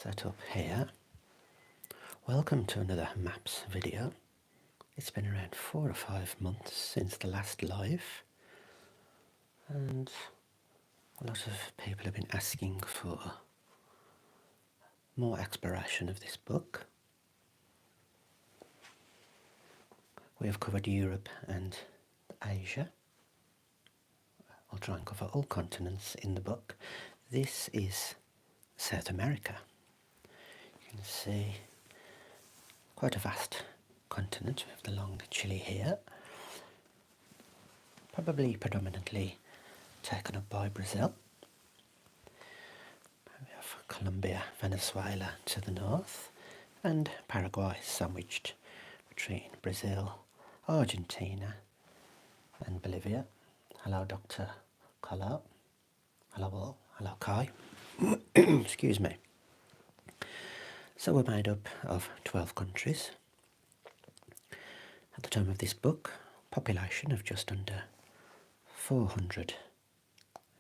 set up here. Welcome to another maps video. It's been around 4 or 5 months since the last live, and a lot of people have been asking for more exploration of this book. We have covered Europe and Asia. I'll try and cover all continents in the book. This is South America. You can see quite a vast continent. We have the long Chile here, probably predominantly taken up by Brazil. We have Colombia, Venezuela to the north, and Paraguay sandwiched between Brazil, Argentina and Bolivia. Hello Dr. Colo. Hello all. Hello Kai. Excuse me. So we're made up of 12 countries. At the time of this book, population of just under 400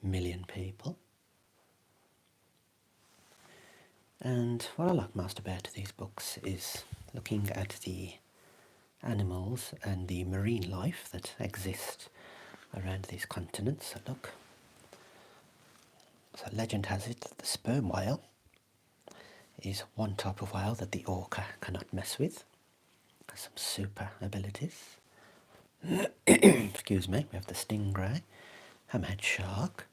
million people. And what I like most about these books is looking at the animals and the marine life that exist around these continents. So look, so legend has it that the sperm whale is one type of whale that the orca cannot mess with. Has some super abilities. Excuse me. We have the stingray, hammerhead shark.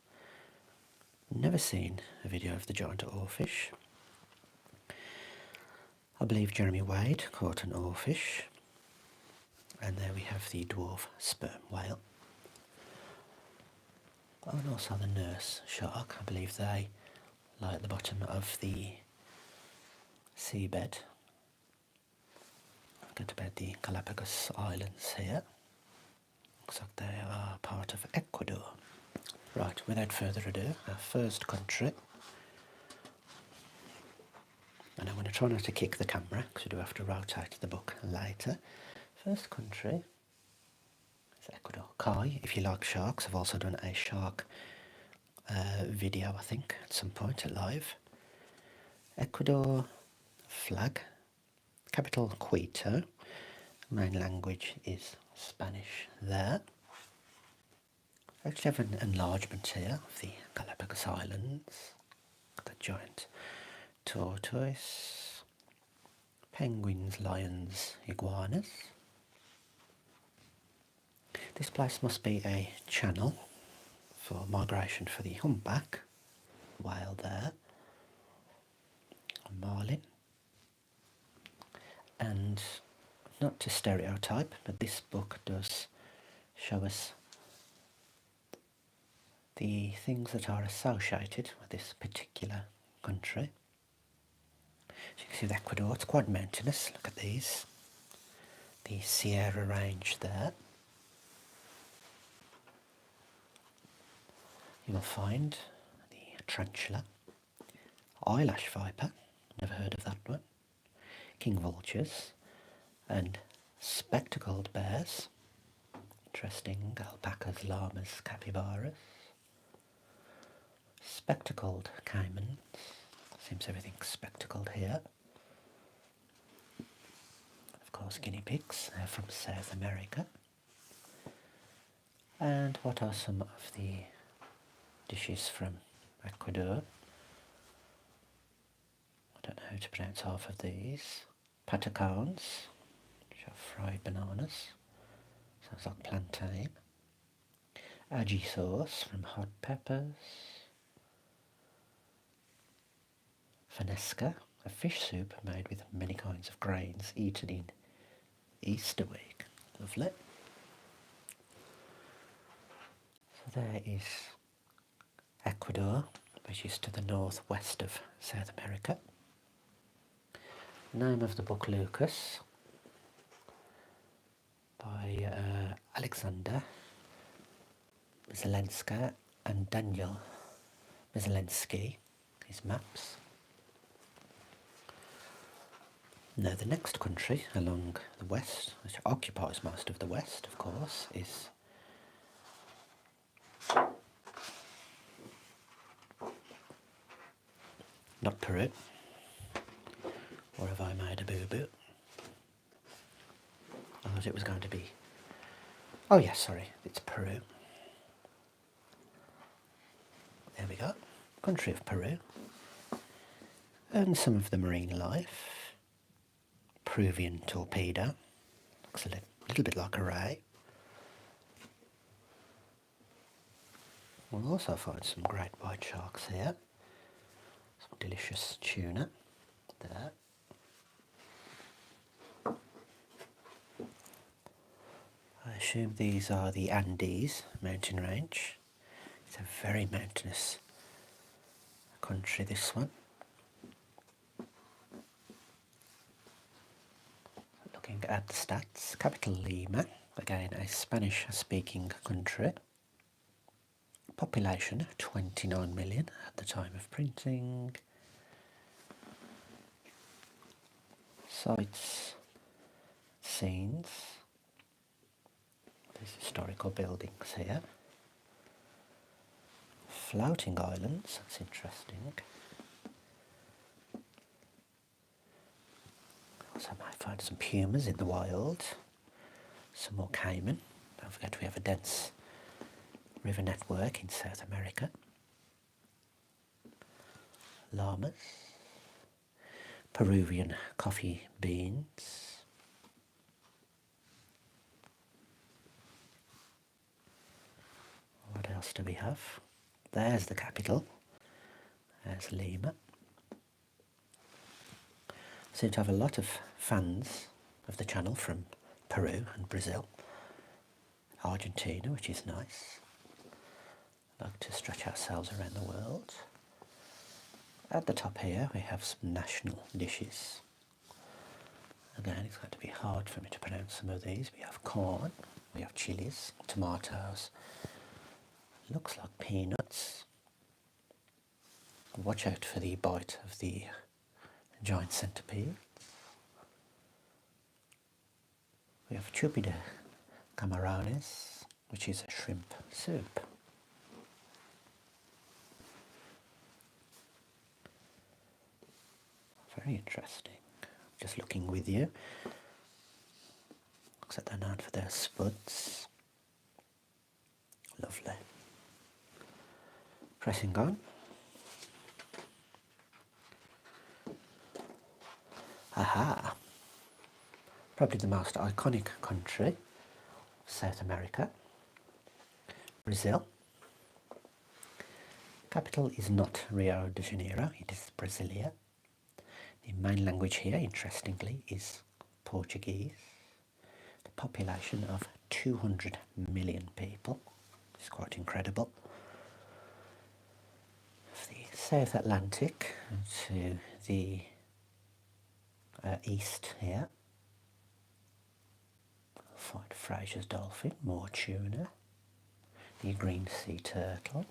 Never seen a video of the giant oarfish. I believe Jeremy Wade caught an oarfish. And there we have the dwarf sperm whale. Oh, and also the nurse shark. I believe they lie at the bottom of the seabed. Forget about the Galapagos Islands here. Looks like they are part of Ecuador. Right, without further ado, our first country. And I'm going to try not to kick the camera because we do have to rotate the book later. First country is Ecuador. Kai, if you like sharks, I've also done a shark video, I think, at some point, at live. Ecuador flag, capital Quito, main language is Spanish there. I actually have an enlargement here of the Galapagos Islands. The giant tortoise, penguins, lions, iguanas. This place must be a channel for migration for the humpback whale there, marlin. And not to stereotype, but this book does show us the things that are associated with this particular country. As you can see with Ecuador, it's quite mountainous. Look at these. The Sierra Range there. You will find the tarantula, eyelash viper, never heard of that one, king vultures, and spectacled bears. Interesting, alpacas, llamas, capybaras. Spectacled caimans. Seems everything's spectacled here. Of course, guinea pigs from South America. And what are some of the dishes from Ecuador? I don't know how to pronounce half of these. Patacones, which are fried bananas. Sounds like plantain. Aji sauce from hot peppers. Fanesca, a fish soup made with many kinds of grains eaten in Easter week. Lovely. So there is Ecuador, which is to the northwest of South America. Name of the book, Lucas, by Aleksandra, Mizielinska and Daniel Mizielinski. His maps. Now the next country along the west, which occupies most of the west, of course, is not Peru. Or have I made a boo-boo? I thought it was going to be... Oh yes, sorry, it's Peru. There we go. Country of Peru. And some of the marine life. Peruvian torpedo. Looks a little bit like a ray. We'll also find some great white sharks here. Some delicious tuna there. I assume these are the Andes mountain range. It's a very mountainous country, this one. Looking at the stats, capital Lima, again a Spanish-speaking country. Population 29 million at the time of printing. Sites, scenes. There's historical buildings here. Floating islands, that's interesting. Also might find some pumas in the wild. Some more caiman. Don't forget we have a dense river network in South America. Llamas. Peruvian coffee beans. What else do we have? There's the capital. There's Lima. Seem to have a lot of fans of the channel from Peru and Brazil. Argentina, which is nice. Like to stretch ourselves around the world. At the top here we have some national dishes. Again, it's going to be hard for me to pronounce some of these. We have corn, we have chilies, tomatoes. Looks like peanuts. Watch out for the bite of the giant centipede. We have chupi de camarones, which is a shrimp soup. Very interesting. Just looking with you. Looks like they're known for their spuds. Lovely. Pressing on. Aha! Probably the most iconic country, South America, Brazil. Capital is not Rio de Janeiro, it is Brasilia. The main language here, interestingly, is Portuguese. The population of 200 million people. It's quite incredible. The South Atlantic to the east here. Find Fraser's dolphin, more tuna. The green sea turtle.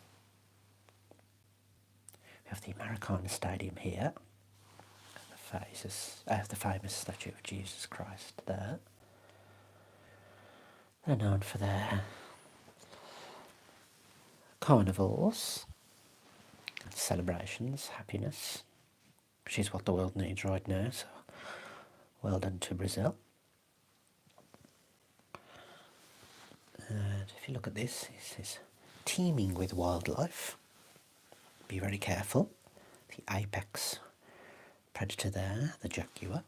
We have the Maracana Stadium here. The famous statue of Jesus Christ there. They're known for their carnivals, celebrations, happiness, which is what the world needs right now, so well done to Brazil. And if you look at this, it says teeming with wildlife. Be very careful. The apex predator there, the jaguar.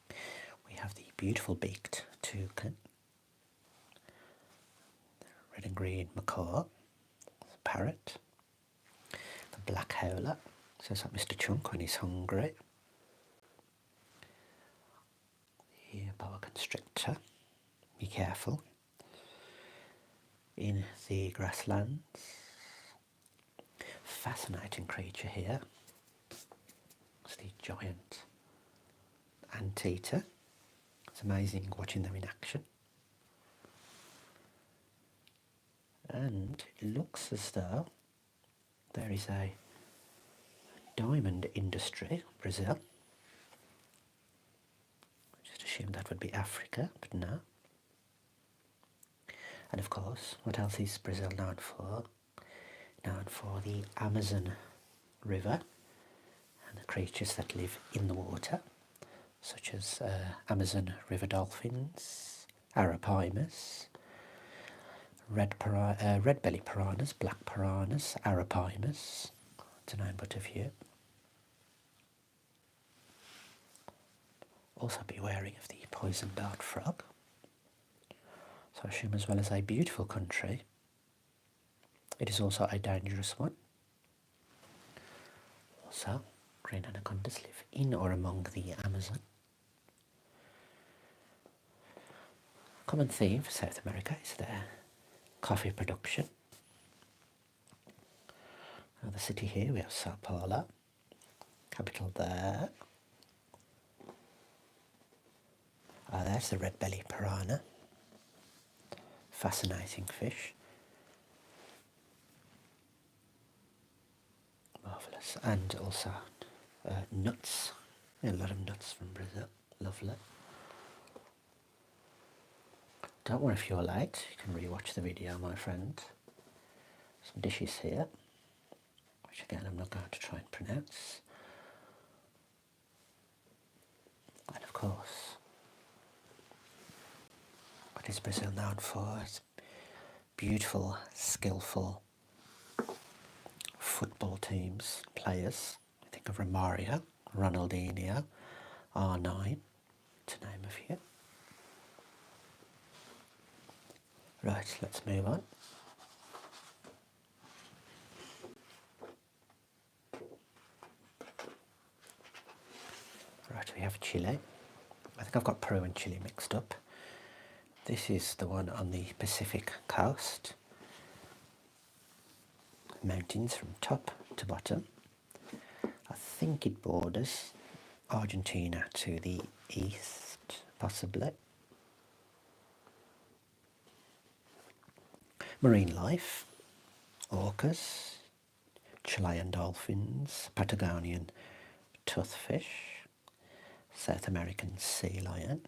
We have the beautiful beaked toucan. The red and green macaw. The parrot. The black howler. Sounds like Mr. Chunk when he's hungry. The boa constrictor. Be careful. In the grasslands. Fascinating creature here. It's the giant anteater. It's amazing watching them in action. And it looks as though there is a diamond industry, Brazil. Just assumed that would be Africa, but no. And of course, what else is Brazil known for? Known for the Amazon River and the creatures that live in the water, such as Amazon river dolphins, arapaima, red belly piranhas, black piranhas, arapaimas, to name but a few. Also be wary of the poison dart frog. So I assume as well as a beautiful country, it is also a dangerous one. Also, green anacondas live in or among the Amazon. Common theme for South America is their coffee production. Another city here, we have Sao Paulo, capital there. There's the red belly piranha, fascinating fish. Marvellous. And also nuts, a lot of nuts from Brazil, lovely. Don't worry if you're late, you can re-watch the video, my friend. Some dishes here, which again I'm not going to try and pronounce. And of course, what is Brazil known for? It's beautiful, skillful football teams, players. Think of Romario, Ronaldinho, R9, to name a few. Right, let's move on. Right, we have Chile. I think I've got Peru and Chile mixed up. This is the one on the Pacific coast. Mountains from top to bottom. I think it borders Argentina to the east, possibly. Marine life, orcas, Chilean dolphins, Patagonian toothfish, South American sea lion,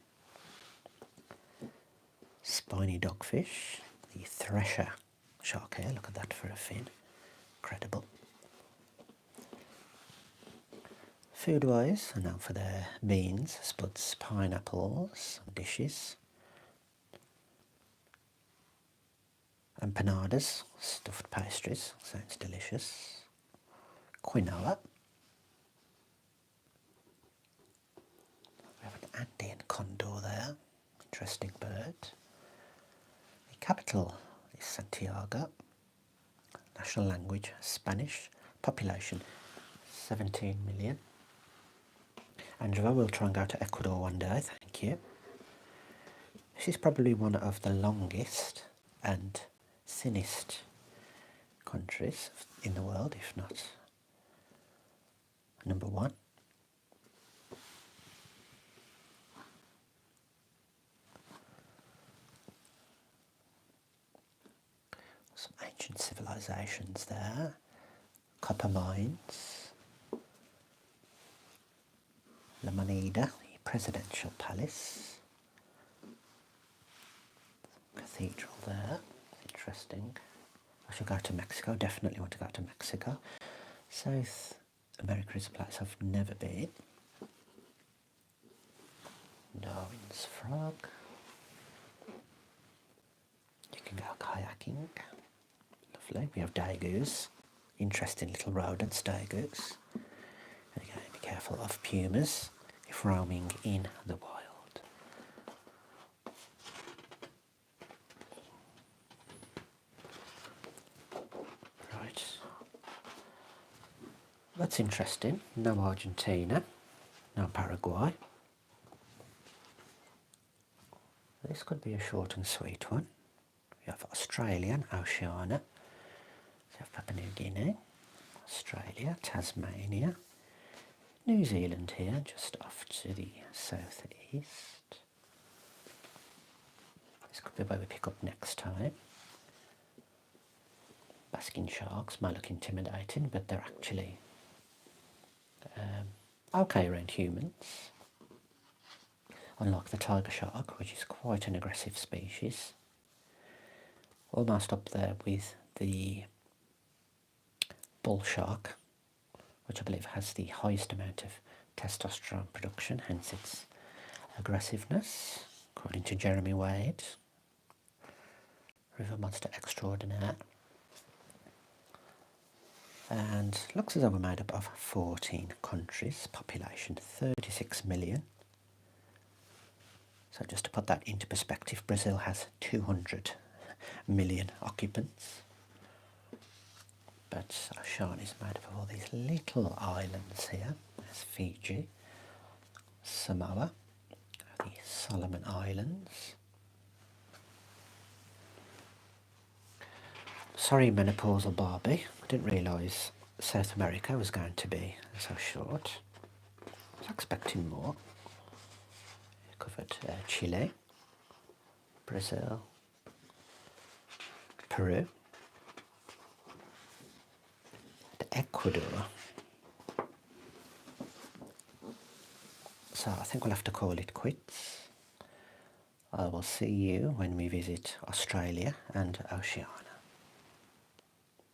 spiny dogfish, the thresher shark here, look at that for a fin, incredible. Food-wise, are known for their beans, spuds, pineapples, and dishes. Empanadas, stuffed pastries, sounds delicious. Quinoa. We have an Andean condor there, interesting bird. The capital is Santiago. National language, Spanish. Population, 17 million. Angela, we'll try and go to Ecuador one day, thank you. This is probably one of the longest and thinnest countries in the world, if not number one. Some ancient civilizations there, copper mines, La Moneda, the presidential palace, cathedral there, interesting. I should go to Mexico, definitely want to go to Mexico. South America is a place I've never been. Darwin's frog. You can go kayaking. Lovely. We have dagoos. Interesting little rodents, dagoos. And again, be careful of pumas if roaming in the wild. Right. That's interesting. No Argentina, no Paraguay. This could be a short and sweet one. We have Australia and Oceania. We have Papua New Guinea, Australia, Tasmania, New Zealand here, just off to the southeast. This could be where we pick up next time. Basking sharks might look intimidating, but they're actually okay around humans. Unlike the tiger shark, which is quite an aggressive species. Almost up there with the bull shark, which I believe has the highest amount of testosterone production, hence its aggressiveness, according to Jeremy Wade, River Monster Extraordinaire. And looks as though we're made up of 14 countries, population 36 million. So just to put that into perspective, Brazil has 200 million occupants. But Oceania is made up of all these little islands here. There's Fiji, Samoa, the Solomon Islands. Sorry, menopausal Barbie, I didn't realise South America was going to be so short. I was expecting more. We covered Chile, Brazil, Peru, and Ecuador. So I think we'll have to call it quits. I will see you when we visit Australia and Oceania.